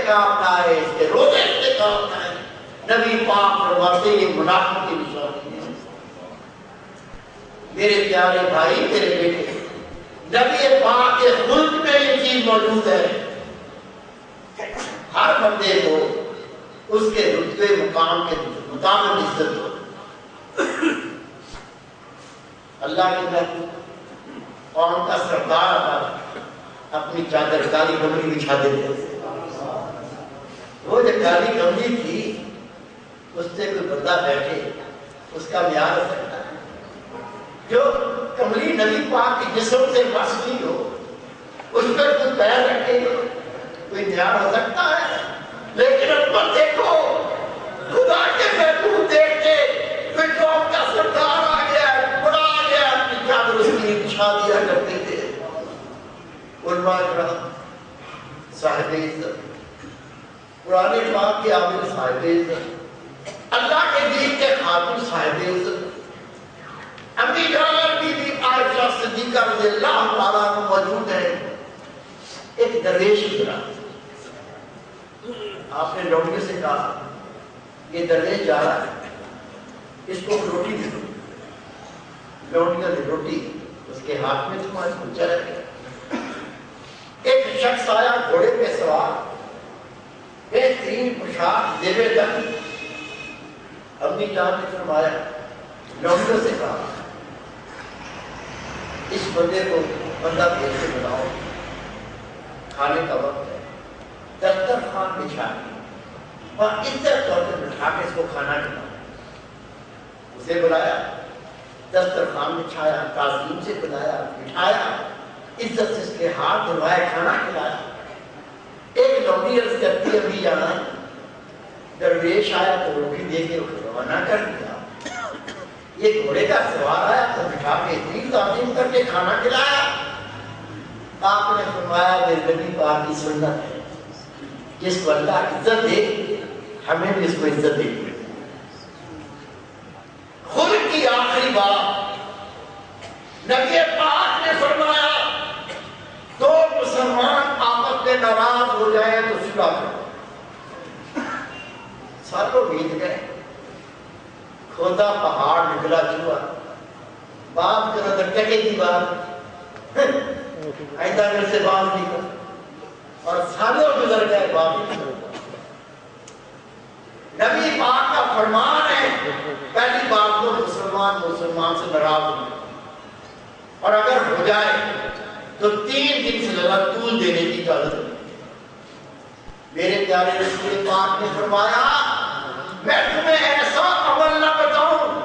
کام نہ آئے، اس کے روزے سے کام نہ آئے، نبی پاک فرماتے یہ منافق کی نشانی ہے۔ میرے پیارے بھائی، میرے بیٹے، نبی پاک کے خلق میں یہ چیز موجود ہے، ہر بندے کو اس کے رتبے مقام کے مطابق عزت ہو۔ اللہ کے محبوب قوم کا سردار اپنی چادر کالی کمری بچھا دیتے تھے۔ وہ جو کالی کمری تھی اس سے کوئی بندہ بیٹھے اس کا معیار ہو سکتا ہے؟ جو کمری نبی پاک کے جسم سے بس نہیں ہو اس پر کوئی پیر رکھے کوئی معیار ہو سکتا ہے؟ لیکن اب پر دیکھو خدا کے محبوب دیکھ کے کوئی قوم کا سردار آ گیا، بڑا آ گیا، اپنی چادر اس کی بچھا دیا کرتے تھے۔ علماء کرام صاحب عزت، قرآن پاک کے عامل صاحب عزت، اللہ کے دین کے خاتون صاحب عزت، امی جان بی بی عائشہ صدیقہ رضی اللہ تعالیٰ عنہ موجود ہے۔ ایک درویش گزرا، آپ نے لوٹے سے کہا یہ درویش جا رہا ہے، اس کو روٹی دے دو۔ لوٹیاں دی روٹی اس کے ہاتھ میں تمہارے کلچا رکھے۔ ایک شخص آیا گھوڑے پہ سوار، بہترین پوشاک زیب تن۔ امی جان نے فرمایا، لوٹوں سے کہا اس بندے کو بندہ بھیج کے بلاؤ، کھانے کا وقت ہے۔ دسترخوان بچھا کے اور عزت طور پہ بٹھا کے اس کو کھانا کھلاؤ۔ اسے بلایا، دسترخوان بچھایا، تعظیم سے بلایا، بٹھایا، عزت سے اس کے ہاتھ دھلوائے، کھانا کھلایا۔ ایک لوٹی عرض کرتی ابھی جانا درویش آیا تو روٹی دے کے روانہ کر دیا، یہ گھوڑے کا سوار آیا تو بٹھا کے اتنی تعظیم کر کے کھانا کھلایا۔ آپ نے فرمایا میرے نبی پاک کی سنت ہے، جس کو اللہ عزت دے ہمیں بھی اس کو عزت دے۔ خلق کی آخری بات نبی پاک نے فرمایا دو مسلمان آپس میں ناراض ہو جائیں تو صلح کرو۔ سالوں بیت گئے، کھودا پہاڑ نکلا چوہا، باپ کرو تو ٹکے کی بات آئندہ میرے سے بات نہیں کر، اور سالوں گزر گئے باپ نہیں کرو۔ نبی پاک کا فرمان ہے پہلی بات تو مسلمان سے ناراض ہو، اور اگر ہو جائے تو 3 دن سے زیادہ طول دینے کی اجازت نہیں۔ میرے پیارے رسول پاک نے فرمایا میں تمہیں ایسا عمل نہ بتاؤں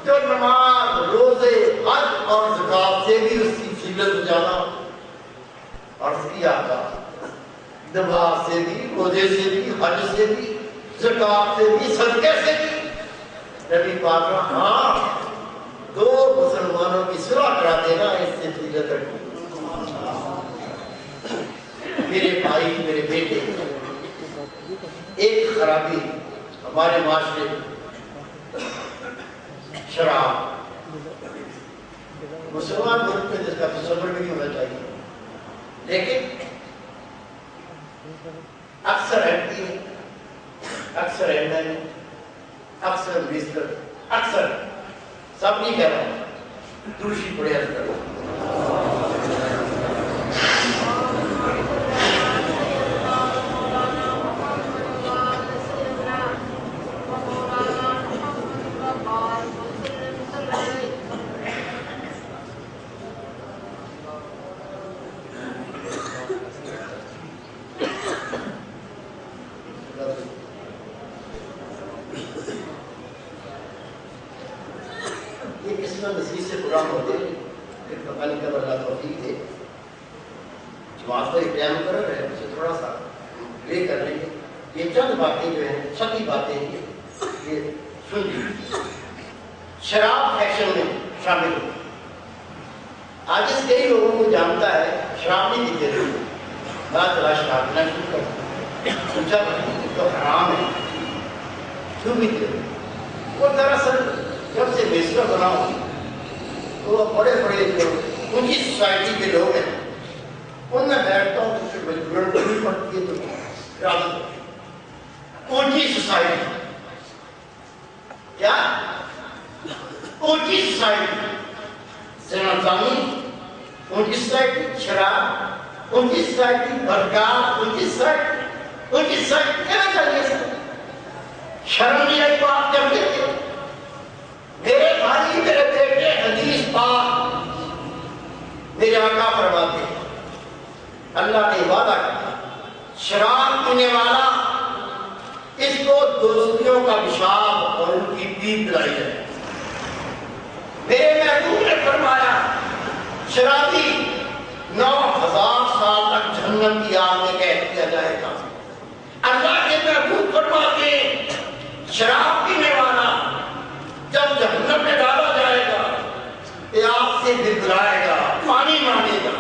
جو نماز، روزے، حج اور زکات سے بھی اس کی فضیلت جانا، اور اس کی آقا نماز سے بھی، روزے سے بھی، حج سے بھی، زکات سے بھی، صدقے سے بھی۔ نبی پاک نے ہاں 2 مسلمانوں کی صلح کرا دینا اس سے فضیلت رکھو۔ میرے بھائی، میرے بیٹے، ایک خرابی ہمارے معاشرے میں شراب، مسلمان ملک میں جس کا تصور بھی نہیں ہونا چاہیے، لیکن اکثر رہتی ہے، اکثر رہنا ہے، اکثر بیشتر، اکثر سب نہیں کہہ رہا، دوسری بڑے حد کرو۔ جماعت کو اقیام کر رہے ہیں، اسے تھوڑا سا لے کر لیں گے۔ یہ چند باتیں جو ہیں، چھٹی باتیں یہ سن لیجیے۔ شراب فیشن میں شامل ہو، آج اس کئی لوگوں کو جانتا ہے شراب نہیں پیتے تھے، بعض جگہ شراب پینا شروع کر سوچا تو حرام ہے، کیوں پیتے تھے؟ وہ دراصل جب سے بیسر بنا ہو تو وہ بڑے بڑے جو اونچی سوسائٹی کے لوگ ہیں ان میں بیٹھتا ہوں تو پھر مجبوراً کرنی پڑتی ہے، تو اونچی سوسائٹی، کیا اونچی سوسائٹی، زنانزانی اونچی سوسائٹی، شراب اونچی سوسائٹی، برکات اونچی سوسائٹی کیا چاہیے سر؟ شرم نہیں آئی بات جب دیکھتے میرے بھائی میرے بیٹے حدیث پاک میرے آقا فرماتے ہیں اللہ نے وعدہ کیا شراب پینے والا اس کو دوستیوں کا پیشاب اور ان کی پیپ لائی جائے. میرے محبوب نے فرمایا شرابی 9000 سال تک جہنم کی آگ میں قید کیا جائے گا. اللہ کے محبوب فرماتے ہیں شراب پینے والا جب جہنم میں ڈالا جائے گا پیاس سے بھربھرائے گا، پانی مانگے گا.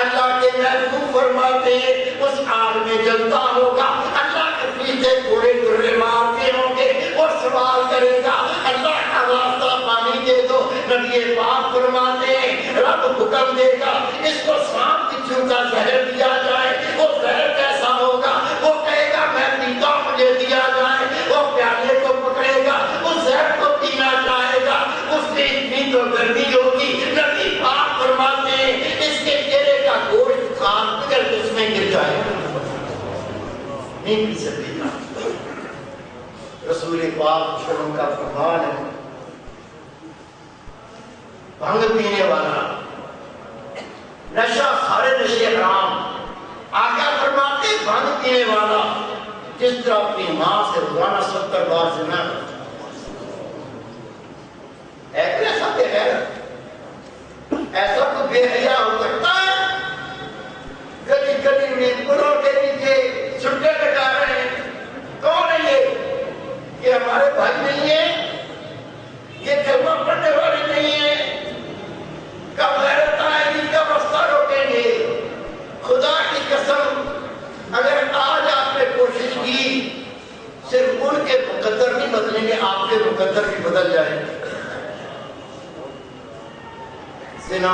اللہ کے محبوب فرماتے ہیں اس آگ میں جلتا ہوگا، اللہ کے پیچھے تھوڑے گرے مارتے ہوں گے اور سوال کرے گا اللہ کا واسطہ پانی دے دو. نبی پاک فرماتے ہیں رب حکم دے گا اس کو سانپ بچھو کا زہر دیا جائے. وہ زہر کیسا ہوگا؟ وہ کہے گا میں پیتا ہوں مجھے دیا جائے. وہ پیالے کو پکڑے گا اس زہر کو پینا چاہے گا، اس میں اتنی تو گرمی ہوگی. نبی پاک فرماتے ہیں اس کے چہرے کا گوشت خان پکڑ کے اس میں گر جائے گا، نہیں پی سکتے گا. رسول پاک شرم کا فرمان ہے بھنگ پینے والا نشہ سارے نشے حرام. آقا فرماتے بھنگ پینے والا جس طرح اپنی ماں سے روزانہ 70 بار زنا کرتا ہے ایسا بے غیرت، ایسا تو بے حیا ہو سکتا ہے گلی گلی میں پلوں کے نیچے چھٹے لگا رہے ہیں. کون ہے یہ ہمارے بھائی نہیں ہے، یہ کلمہ پڑھنے والے نہیں ہیں. کب غیرت آئے گی کب رستہ روکیں گے؟ خدا کی قسم اگر آج آپ نے کوشش کی صرف ان کے مقدر نہیں بدلیں گے، آپ کے مقدر بھی بدل جائیں گے. زنا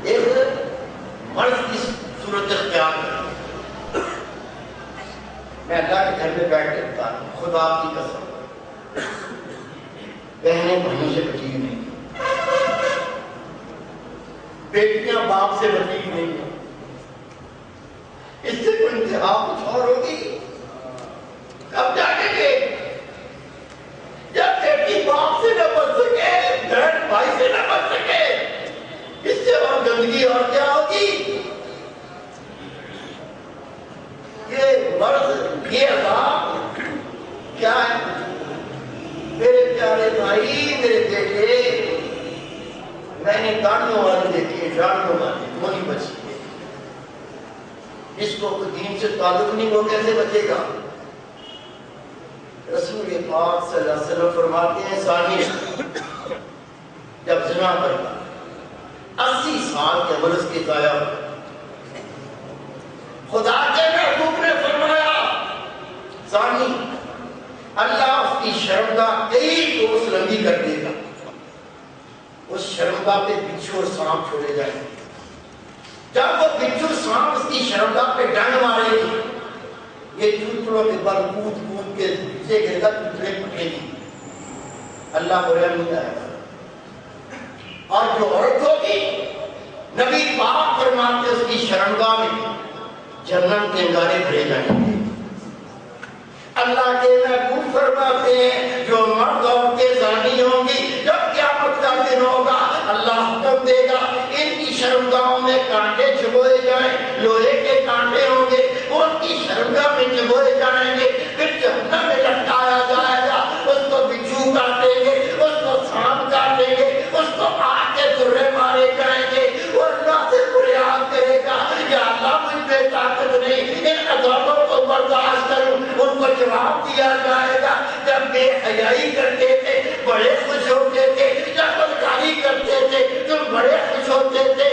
ایک مرض کی صورت اختیار کر، میں اللہ کے گھر میں بیٹھ کے بتا رہا ہوں خدا کی قسم بہنیں بھائیوں سے بچی نہیں، بیٹیاں باپ سے بچی نہیں ہیں. اس سے کوئی انتہا کچھ اور ہوگی. کب جاگیں گے جب بیٹی باپ سے نہ بچ سکے، بہن بھائی سے نہ بچ سکے؟ اس سے اور گندگی اور کیا ہوگی؟ یہ مرض یہ عذاب کیا ہے؟ میرے پیارے بھائی میرے بیٹے، میں نے گاڑیوں والے دیکھے، گاڑیوں والے وہی بچی ہے. جس کو دین سے تعلق نہیں وہ کیسے بچے گا؟ رسول پاک صلی اللہ علیہ وسلم فرماتے ہیں ثانی جب زنا کرتا 80 سال کے عمر اس کی ضائع ہو. خدا کے محبوب نے فرمایا ثانی اللہ اس کی شرمگاہ کئی کوس لمبی کر دے گا. اس شرمگاہ پہ بچھو اور سانپ چھوڑے جائیں گے. جب وہ بچھو سانپ اس کی شرمگاہ پہ ڈنگ مارے گی، یہ چوتڑوں کے بل کود کود کے پیچھے کے لگ پٹے پٹے گی. اللہ کو رحم نہیں آئے گا. اور جو عورت ہوگی نبی پاک فرماتے اس کی شرمگاہ میں جنت کے انگارے بھرے جائیں گے. اللہ کے محبوب فرماتے ہیں جو مرد عورتیں زانی ہوں گی جب قیامت کا دن ہوگا اللہ حکم دے گا ان کی شرمگاہوں میں کانٹے چبوئے جائیں، لوہے کے کانٹے ہوں گے وہ ان کی شرمگاہ میں چبوئے جائیں گے. پھر جہنم میں لٹکایا جائے گا، اس کو بچھو کاٹیں گے، اس کو سانپ کاٹیں گے، اس کو آگ کے درے مارے جائیں گے. وہ اللہ سے فریاد کرے گا یا اللہ مجھ پہ طاقت نہیں ان عذابوں کو برداشت کروں. ان کو جواب دیا جائے گا جب بے حیائی کرتے تھے بڑے خوش ہوتے تھے، جب بدکاری کرتے تھے تم بڑے خوش ہوتے تھے،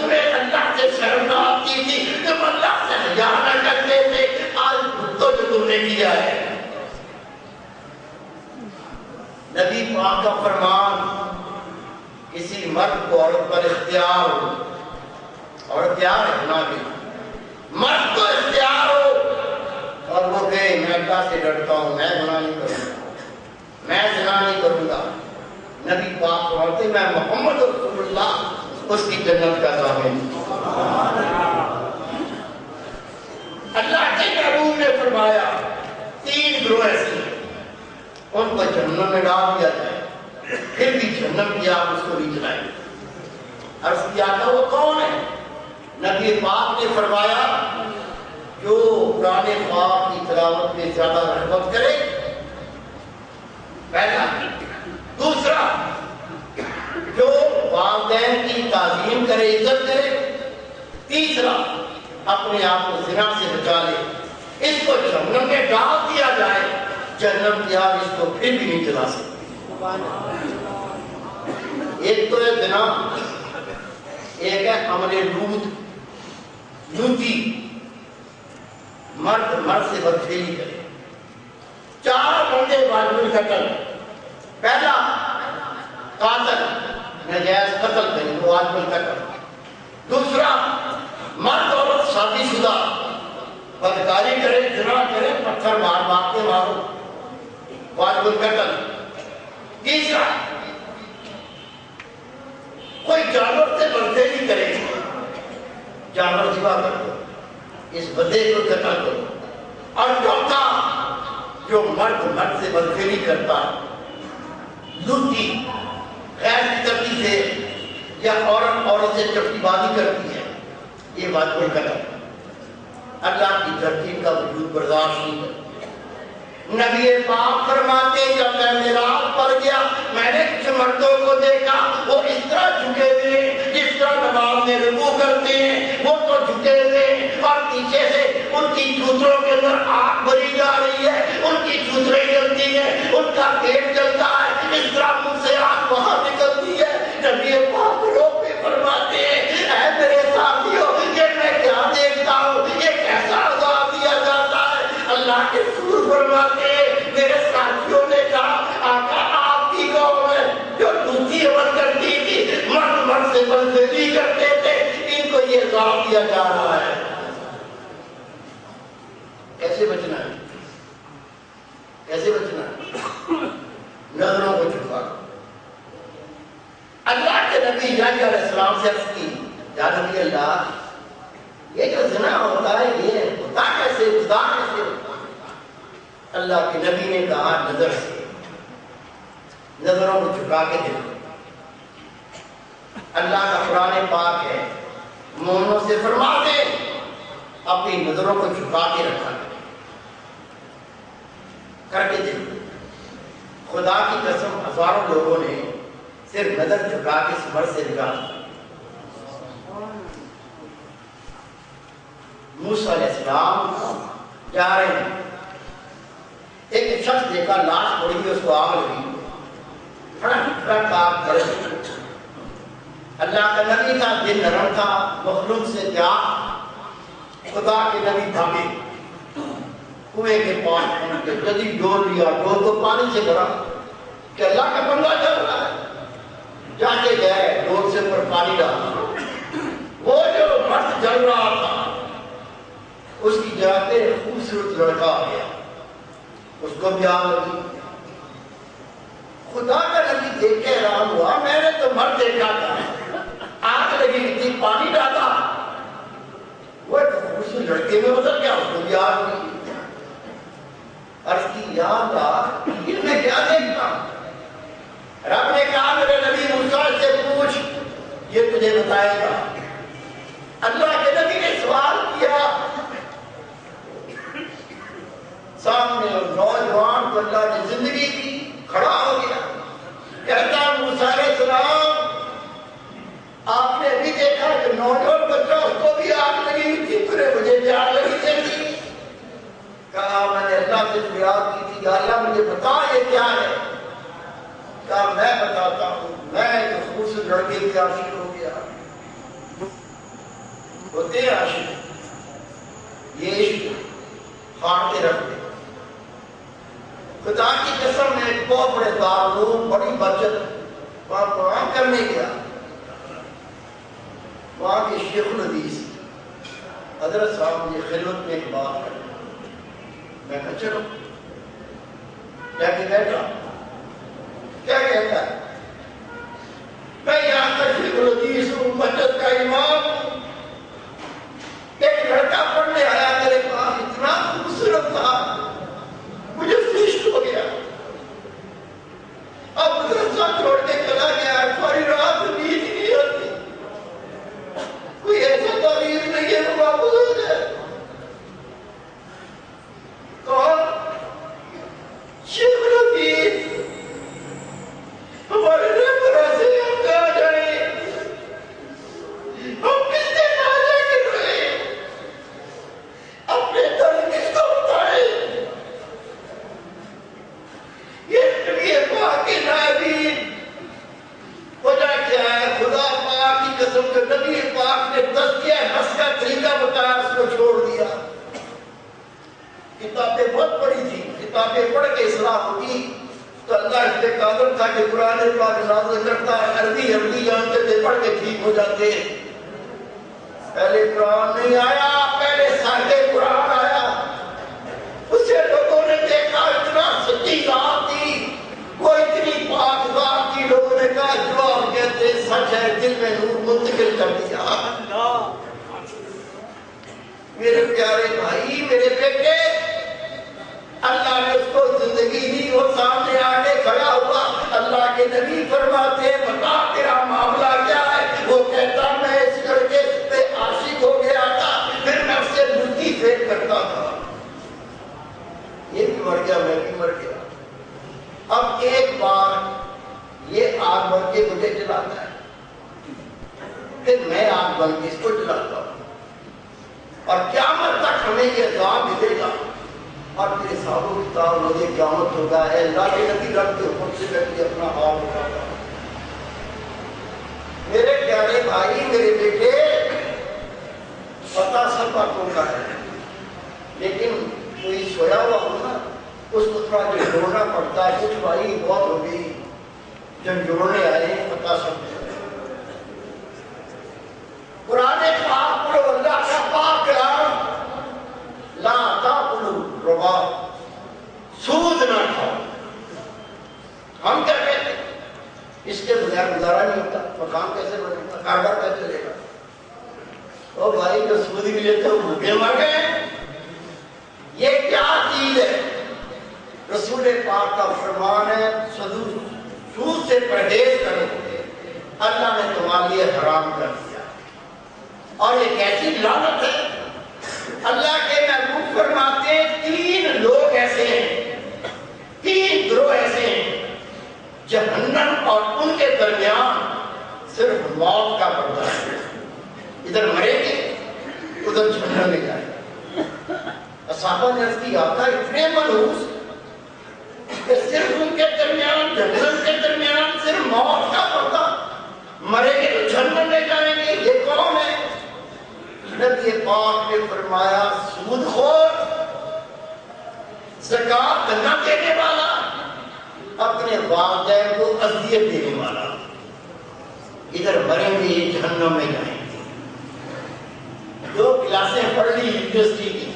تمہیں اللہ سے شرم نہ آتی تھی، تم اللہ سے حیا نہ کرتے تھے. آج تو جو تم نے کیا ہے. نبی پاک کا فرمان کسی مرد کو عورت پر اختیار ہو، عورت یار رکھنا بھی مرد کو اختیار اللہ سے ڈرتا ہوں، میں گناہ نہیں کروں گا، میں زنا نہیں کروں گا۔ نبی پاک فرماتے میں محمد رسول اللہ اس کی جنت کا ضامن۔ اللہ کے محبوب نے فرمایا 3 گروہ ایسے ہیں ان کو جہنم میں ڈال دیا جائے، پھر بھی جہنم کی آگ اس کو نہیں جلائے۔ عرض کیا تھا وہ کون ہے؟ نبی پاک نے فرمایا جو قرآن پاک کی تلاوت میں زیادہ رغبت کرے، پہلا۔ دوسرا، جو والدین کی تعظیم کرے، عزت کرے۔ تیسرا، اپنے آپ کو زنا سے بچا لے۔ اس کو جہنم میں ڈال دیا جائے، جہنم کی آگ اس کو پھر بھی نہیں جلا سکتی۔ ایک تو ہے زنا، ایک ہے عمل لوتی، مرد سے بدفعلی کرے۔ 4 بندے واجب قتل۔ پہلا قاتل، ناجائز قتل کرے، وہ واجب قتل۔ دوسرا، مرد عورت شادی شدہ بدکاری کرے، زنا کرے، پتھر مار کے مارو، واجب قتل۔ تیسرا، کوئی جانور سے بدفعلی کرے، جانور ذبح کر دو، اس بدے کو قتل کرو۔ اور چوتھا، جو مرد سے بدفعلی کرتا، لوٹی، غیر فطرتی سے، یا عورت سے چپٹی بازی کرتی ہے، یہ واجب قتل۔ اللہ کی ترتیب کا وجود برداشت نہیں کرتا۔ نبی پاک فرماتے جب میں معراج پر گیا، میں نے کچھ مردوں کو دیکھا، وہ اس طرح جھکے ہوئے جس طرح نماز میں رکوع کرتے ہیں، وہ تو جھکے ہوئے اور پیچھے سے ان کی چوتروں کے اندر آگ بھری جا رہی ہے، ان کی چوتریں جلتی ہیں، ان کا پیٹ جلتا ہے، اس طرح منہ سے آگ باہر نکلتی ہے۔ نبی پاک رو کے فرماتے ہیں اے میرے ساتھیوں، یہ میں کیا دیکھتا ہوں، یہ کیسا عذاب دیا جاتا ہے۔ اللہ کے رسول فرماتے ہیں میرے ساتھیوں نے کہا آقا آپ کی قوم ہے جو دوسری عمل کرتی تھی، مرد سے بدفعلی کرتے تھے، ان کو یہ عذاب دیا جا رہا ہے۔ کیسے بچنا ہے؟ کیسے بچنا ہے؟ نظروں کو چھپا۔ اللہ کے نبی یحییٰ علیہ السلام سے عرض کی یا نبی اللہ، یہ جو زنا ہوتا ہے یہ ہوتا کیسے، خدا کیسے ہوتا؟ اللہ کے نبی نے کہا نظر سے، نظروں کو جھکا کے دیکھو۔ اللہ کا قرآن پاک ہے، مومنوں سے فرما دے اپنی نظروں کو جھکا کے رکھا کر کے دیکھو۔ خدا کی قسم ہزاروں لوگوں نے صرف نظر جھکا کے سمر سے نکالا۔ موسیٰ علیہ السلام جا رہے ہیں، ایک شخص دیکھا لاش پڑی ہوئی، اس کو آگ لگی، ٹھڑک آگ بڑھ گئی۔ اللہ کا نبی تھا، دل نرم تھا، مخلوق سے پیار، خدا کے نبی بھاگے کنویں کے پاس پہنچ کے جلدی ڈول لیا، ڈول کو پانی سے بھرا کہ اللہ کا بندہ جل رہا ہے۔ جا کے گئے، ڈول سے اوپر پانی ڈالا، وہ جو مرد جل رہا تھا اس کی جگہ پہ خوبصورت لڑکا آ گیا، اس کو بھی آگ لگی۔ خدا کا نبی دیکھ کے حیران ہوا، میں نے تو مرد دیکھا تھا، آگ لگی تھی، پانی ڈالا، وہ اس لڑکے میں بدل گیا، اس کو بھی آگ لگی۔ عرض کی یا اللہ یہ میں کیا دیکھتا ہوں؟ رب نے کہا میرے نبی موسیٰ سے پوچھ، یہ تجھے بتائے گا۔ اللہ کے نبی نے سوال کیا، سامنے نوجوان کو اللہ نے زندگی کی، کھڑا ہو گیا، کہتا موسیٰ علیہ السلام آپ نے بھی دیکھا کہ نوجوان بچہ اس کو بھی آگ لگی ہوئی تھی، تُو نے مجھے بھی آگ لگی تھی۔ کہا میں نے اللہ سے فریاد کی تھی، یا اللہ مجھے بتا یہ کیا ہے؟ کہا میں بتاتا ہوں، میں ایک خوبصورت لڑکے کی عاشق ہو گیا۔ ہوتے ہیں عاشق، یہ عشق پھاڑتے رکھتے۔ خدا کی قسم میں ایک بہت بڑے دارالعلوم بڑی بچت وہاں قرآن کرنے گیا، وہاں کے شیخ الحدیث حضرت صاحب مجھے خلوت میں ایک بات کر میں کہا چلو جا کے بیٹھا. کیا کہتا ہے؟ میں یہاں تشریف الحدیث ہوں، مسجد کا امام ہوں. ایک لڑکا پڑھنے آیا میرے پاس، اتنا خوبصورت تھا، مجھے فیسٹ ہو گیا. اب مدرسہ چھوڑ کے چلا گیا. ساری رات نیند نہیں آتی. کوئی ایسا تعبیر نہیں ہے وہ واپس ہے. کون؟ شیخ الحدیث. ہمارے رہبر سے ہم کہاں جائیں؟ ہم کس سے نازے کر رہے ہیں؟ اپنے درد کس کو بتائیں؟ یہ نبی پاک کے نائبین. وجہ کیا ہے؟ خدا پاک کی قسم کے نبی پاک نے تزکیہ نفس کا طریقہ بتایا، اس کو چھوڑ دیا. کتابیں بہت پڑھی تھی، کتابیں پڑھ کے اصلاح ہوگی تو اللہ اس پہ قادر تھا کہ قرآن پاک نازل کرتا ہے. عربی جانتے تھے، پڑھ کے ٹھیک ہو جاتے. پہلے قرآن نہیں آیا، پہلے سارے قرآن آیا. اسے لوگوں نے دیکھا اتنا سچی ذات تھی، وہ اتنی پاک ذات تھی. لوگوں نے کہا جو آپ کہتے سچ ہے، دل میں نور منتقل کر دیا. میرے پیارے بھائی، میرے بیٹے، اللہ نے اس کو زندگی دی. وہ سامنے آگے کھڑا ہوا. اللہ کے نبی فرماتے بتا تیرا معاملہ کیا ہے؟ وہ کہتا میں اس لڑکے پہ عاشق ہو گیا تھا، پھر میں اس سے ملکی فیل کرتا تھا. یہ بھی مر گیا، میں بھی مر گیا. اب ایک بار یہ آگ بن کے مجھے جلاتا ہے، پھر میں آگ بن کے اس کو جلاتا ہوں. اور قیامت تک ہمیں یہ دعا ملے گا. اور میرے صحابہ کی کتاب روز قیامت ہوگا ہے اللہ کے نبی رب کے حکم سے میں بھی اپنا حال اٹھاتا ہوں. میرے پیارے بھائی، میرے بیٹے، پتہ سب باتوں کا ہے، لیکن کوئی سویا ہوا ہونا اس کو تھوڑا جوڑنا پڑتا ہے. کچھ بھائی بہت ہو گئی جب جوڑنے آئے پتہ سب. قرآن پاک پڑھو، اللہ کا پاک کلام. لا تاکلوا الربا، سود نہ کھاؤ. ہم کیا کہتے ہیں؟ اس کے بغیر گزارا نہیں ہوتا. مکان کیسے بنے گا؟ کاروبار کیسے چلے گا؟ او بھائی، جو سود بھی لیتے ہو بھوکے مر گئے. یہ کیا چیز ہے؟ رسول پاک کا فرمان ہے سود سے پرہیز کرو، اللہ نے تمہارے لیے حرام کر دیا. اور یہ کیسی لعنت ہے؟ اللہ کے محبوب فرماتے ہیں 3 لوگ ایسے ہیں، 3 گروہ ایسے ہیں، جہنم اور ان کے درمیان صرف موت کا پردہ ہے. ادھر مریں گے، ادھر جہنم میں جائیں گے. صحابہ نے عرض کی آقا اتنے منحوس کہ صرف ان کے درمیان، جہنم کے درمیان صرف موت کا پردہ، مریں گے تو جہنم میں جائیں گے. یہ کون ہے؟ نبی پاک نے فرمایا سود خور، زکات نہ دینے والا، اپنے والدین کو اذیت دینے والا. ادھر مریں گے جہنم میں جائیں گے. 2 کلاسیں پڑھ لی یونیورسٹی کی،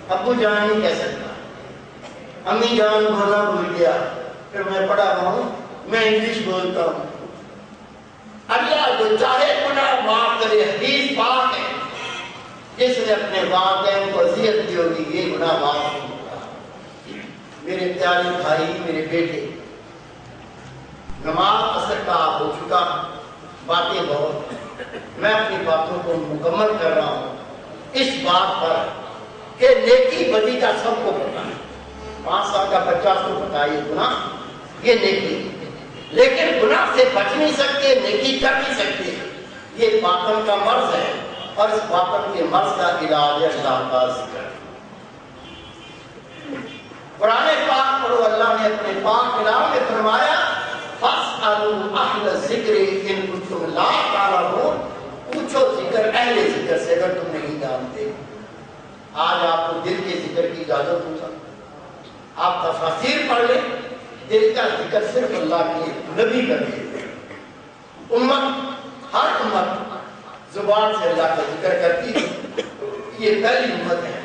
ابو جان نہیں کہہ سکتا، امی جان بولنا بھول گیا، پھر میں پڑھا رہا ہوں، میں انگلش بولتا ہوں. اللہ جو چاہے گناہ معاف کرے. حدیث پاک ہے جس نے اپنے والدین کو اذیت دی ہوگی یہ گناہ معاف نہیں ہوگا. میرے پیارے بھائی، میرے بیٹے، نماز اثر کا ہو چکا، باتیں بہت، میں اپنی باتوں کو مکمل کر رہا ہوں اس بات پر کہ نیکی بدی کا سب کو پتا ہے. 5 سال کا بچہ اس کو پتا ہے یہ گناہ، یہ نیکی، لیکن گناہ سے بچ نہیں سکتے، نیکی کر نہیں سکتے. یہ باطن کا مرض ہے، اور اس باطن کے مرض کا علاج ہے اللہ کا ذکر. قرآن پاک پڑھو. اللہ نے اپنے پاک کلام میں فرمایا فَاسْأَلُوا أَهْلَ الذِّكْرِ إِن كُنتُمْ لَا تَعْلَمُونَ. پوچھو ذکر اہل ذکر سے اگر تم نہیں جانتے. آج آپ کو دل کے ذکر کی اجازت دوں گا. آپ تفاسیر پڑھ لیں. دل کا ذکر صرف اللہ کے نبی کرتے ہیں. امت، ہر امت زبان سے اللہ کا ذکر کرتی ہے. یہ پہلی امت ہے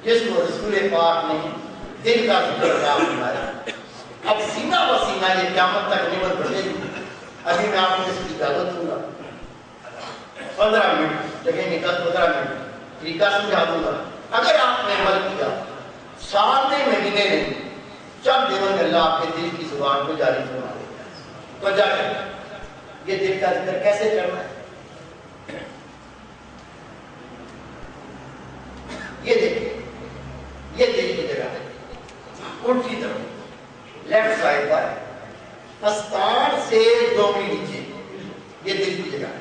جس کو رسول پاک نے دل کا ذکر کیا فرمایا. اب سینہ و سینہ یہ قیامت تک نعمت بڑھے گی. ابھی میں آپ کو اس کی اجازت دوں گا 15 منٹ لگیں گے, 10-15 منٹ طریقہ سمجھا دوں گا. اگر آپ نے عمل کیا سامنے مہینے میں چند دنوں میں اللہ آپ کے دل کی زبان کو جاری فرما دے گا. تو جا کر یہ دل کا ذکر کیسے کرنا ہے یہ دیکھیں. یہ دل کی جگہ ہے الٹی طرف لیفٹ سائڈ پر پستان سے 2 انگلی نیچے. یہ دل کی جگہ ہے.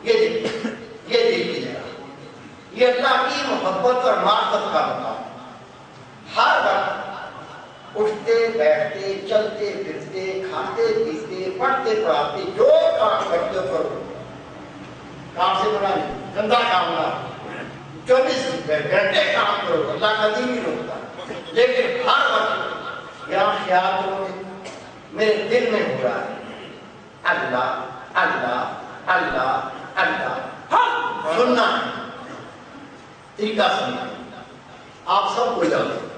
یہ دیکھیں یہ دل کی جگہ. یہ اللہ کی محبت اور معرفت کا مقام. ہر وقت اٹھتے بیٹھتے چلتے پھرتے کھاتے پیتے پڑھتے پڑھاتے جو کام کرتے ہو کرو. کام سے بنا نہیں, گندا کام نہ, 24 گھنٹے کام کرو, اللہ کا دل نہیں روکتا. لیکن ہر وقت یہاں خیال کرو میرے دل میں ہو رہا ہے اللہ اللہ اللہ اللہ. سننا طریقہ سننا. آپ سب کو اجازت.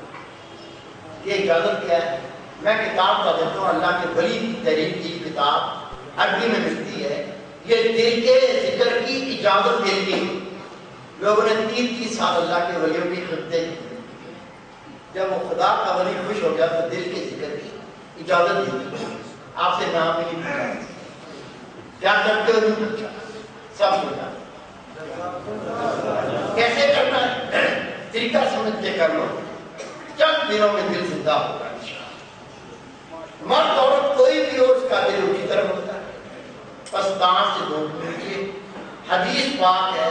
یہ اجازت کیا ہے؟ میں کتاب کا دیتا ہوں, اللہ کے ولی کی تحریر کی کتاب عربی میں ملتی ہے. یہ دل کے ذکر کی اجازت دیتی ہے. لوگوں نے 30 سال اللہ کے ولیوں کی خدمتیں کی. جب وہ خدا کا ولی خوش ہو گیا تو دل کے ذکر کی اجازت دی. آپ سے نام نہیں پوچھا, کیا کرتے ہو نہیں پوچھا, سب پوچھا. کیسے کرنا ہے طریقہ سمجھ کے کر لو. چند دنوں میں دل زندہ ہوگا. مرد عورت کوئی بھی ہو اس کا دل اسی طرف ہوتا ہے. پستان سے 2 نیچے. حدیث پاک ہے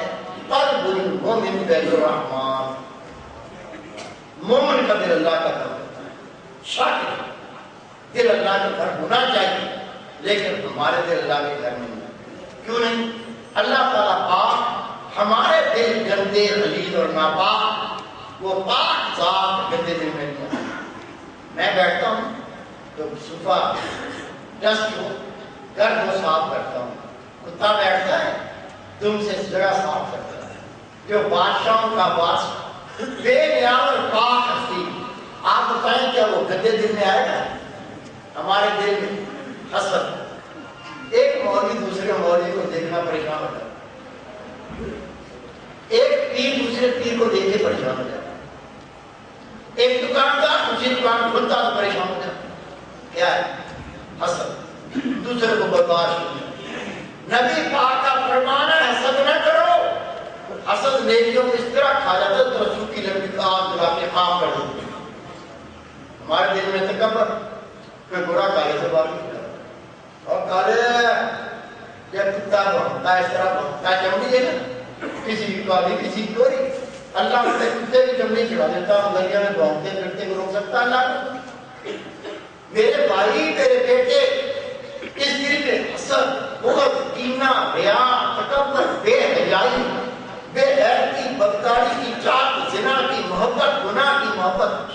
قلب المؤمن بید الرحمن. مومن کا دل اللہ کا گھر ہوتا ہے. شاکر دل اللہ کا گھر ہونا چاہیے, لیکن ہمارے دل اللہ کے گھر نہیں ہے. کیوں نہیں؟ اللہ تعالیٰ پاک, ہمارے دل گندے غلیظ اور ناپاک. وہ پاک ذات گندے دل میں نہیں ہے. میں بیٹھتا ہوں تو صفا ڈسٹ ہو گھر کو صاف کرتا ہوں. کتا بیٹھتا ہے تم سے جگہ صاف کرتا ہے. جو بادشاہوں کا بادشاہ بے نیاز اور پاک ہستی, آپ بتائیں کیا وہ گندے دل میں آئے گا؟ ہمارے دل میں حسد. ایک مولوی دوسرے مولوی کو دیکھنا پریشان ہوتا ہے. ایک پیر دوسرے پیر کو دیکھ کے پریشان ہو جاتا ہے. ایک دکاندار دوسری دکان کھولتا تو پریشان ہو جاتا ہے. کیا ہے؟ حسد. دوسرے کو برداشت نہیں. نبی پاک کا فرمان ہے حسد نہ کرو. حسد نیکیوں کو اس طرح کھا جاتا ہے تو سوکھی لکڑی کا آگ جلا کے خام کر دیتے ہیں. ہمارے دل میں تکبر, کوئی برا کالے سے بات نہیں کرتا. اور کالے جب کتا بھونکتا ہے اس طرح بھونکتا ہے, چمڑی ہے نا, کسی کی کالی کسی کی گوری. اللہ اسے کتے کی چمڑی چڑھا دیتا, دریا میں بھونکتے پھرتے کو روک سکتا اللہ. میرے بھائی میرے بیٹے اس دل میں حسد, بغض, کینہ, ریا, تکبر, بے حیائی, بے غیرتی, بدکاری کی چاہت, زنا کی محبت, گناہ کی محبت,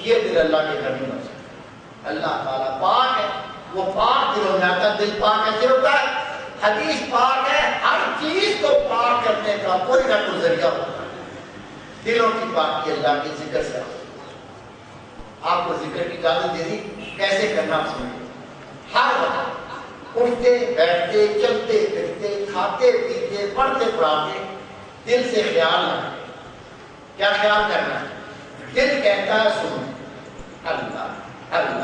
یہ دل اللہ کے گھر میں بن سکتا. اللہ تعالیٰ پاک ہے, وہ پاک دل ہو جاتا ہے. دل پاک کیسے ہوتا ہے؟ حدیث پاک ہے, ہر چیز کو پاک کرنے کا کوئی نہ کوئی ذریعہ ہوتا ہے. دلوں کی پاکی اللہ کے ذکر سے. آپ کو ذکر کی اجازت دے دی, کیسے کرنا سمجھے. ہر وقت اٹھتے بیٹھتے چلتے پھرتے کھاتے پیتے پڑھتے پڑھاتے دل سے خیال رکھنا. کیا خیال کرنا ہے؟ دل کہتا ہے سن اللہ اللہ